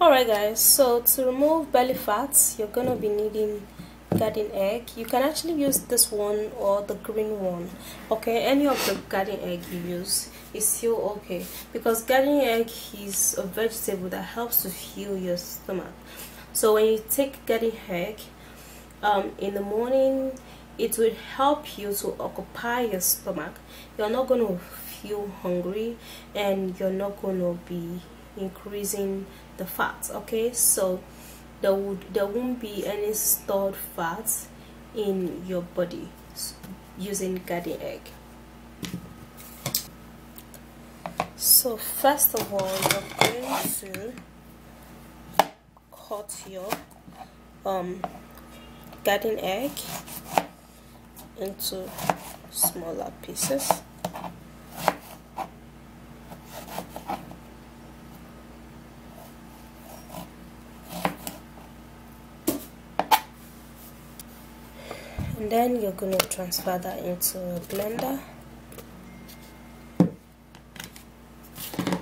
Alright guys, so to remove belly fats you're gonna be needing garden egg. You can actually use this one or the green one. Okay, any of the garden egg you use is still okay, because garden egg is a vegetable that helps to heal your stomach. So when you take garden egg in the morning, it will help you to occupy your stomach. You're not going to feel hungry and you're not going to be increasing the fat. Okay, so there won't be any stored fats in your body using garden egg. So first of all, you're going to cut your garden egg into smaller pieces. And then you're going to transfer that into a blender.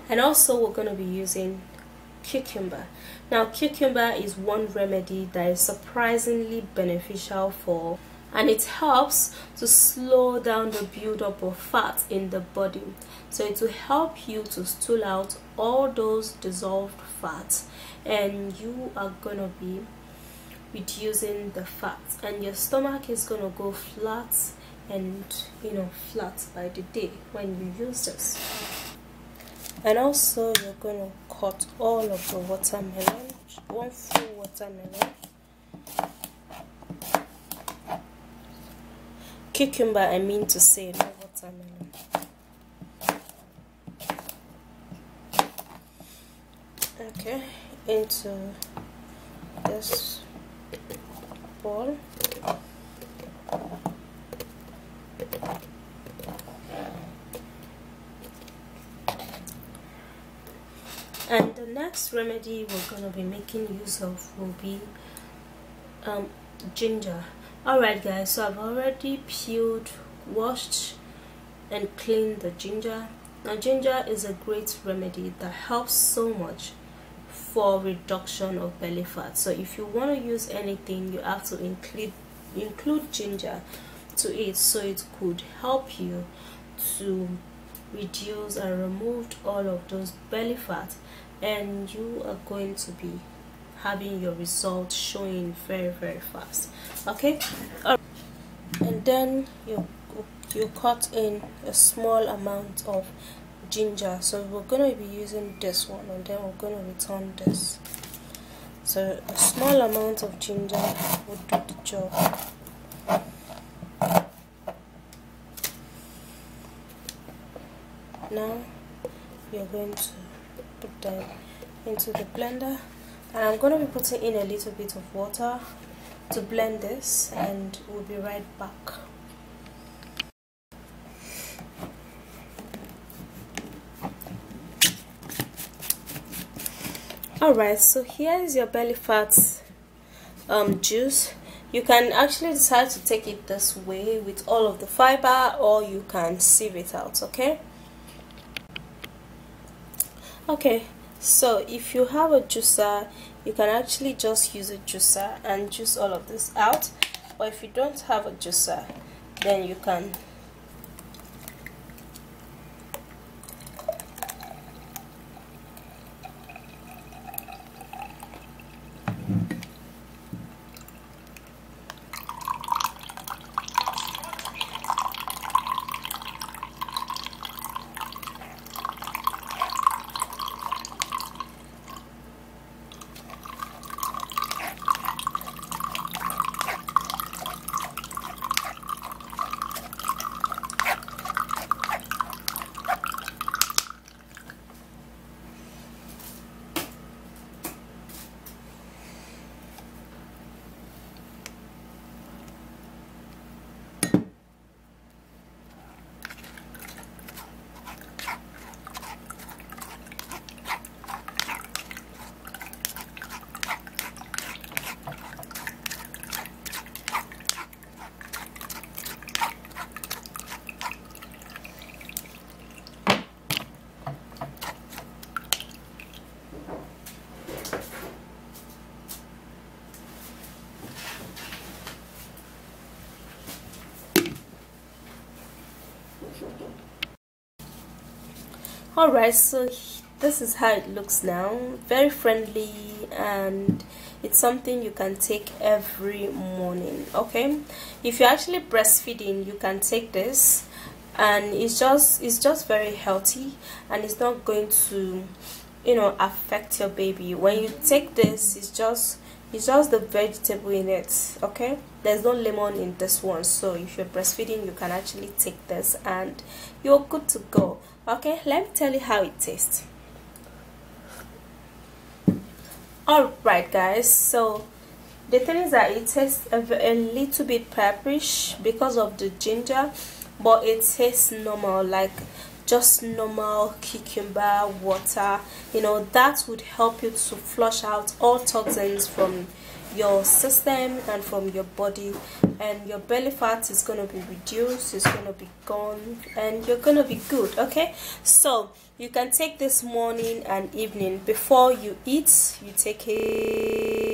And also we're going to be using cucumber. Now cucumber is one remedy that is surprisingly beneficial for, and it helps to slow down the buildup of fat in the body. So it will help you to stool out all those dissolved fats, and you are gonna be reducing the fat, and your stomach is gonna go flat and flat by the day when you use this. And also you're going to cut all of the watermelon, one full watermelon. Cucumber, I mean to say, not watermelon. Okay, into this bowl. And the next remedy we're going to be making use of will be ginger. Alright guys, so I've already peeled, washed and cleaned the ginger. Now ginger is a great remedy that helps so much for reduction of belly fat. So if you want to use anything, you have to include ginger to it, so it could help you to reduce and remove all of those belly fat, and you are going to be having your results showing very fast. Okay, and then you cut in a small amount of ginger. So we're going to be using this one, and then we're going to return this. So a small amount of ginger would do the job. Now you're going to put them into the blender, and I'm going to be putting in a little bit of water to blend this, and we'll be right back. Alright, so here is your belly fat juice. You can actually decide to take it this way with all of the fiber, or you can sieve it out. Okay, so if you have a juicer, you can actually just use a juicer and juice all of this out. But if you don't have a juicer, then you can Alright, so this is how it looks now. Very friendly, and it's something you can take every morning. Okay, if you're actually breastfeeding, you can take this, and it's just very healthy, and it's not going to, you know, affect your baby. When you take this, it's just the vegetable in it. Okay, there's no lemon in this one, so if you're breastfeeding, you can actually take this and you're good to go. Okay, let me tell you how it tastes. Alright guys, so the thing is that it tastes a little bit pepperish because of the ginger, but it tastes normal, like just normal cucumber water. You know, that would help you to flush out all toxins from your system and from your body, and your belly fat is going to be reduced, it's going to be gone, and you're going to be good. Okay, so you can take this morning and evening. Before you eat, you take it.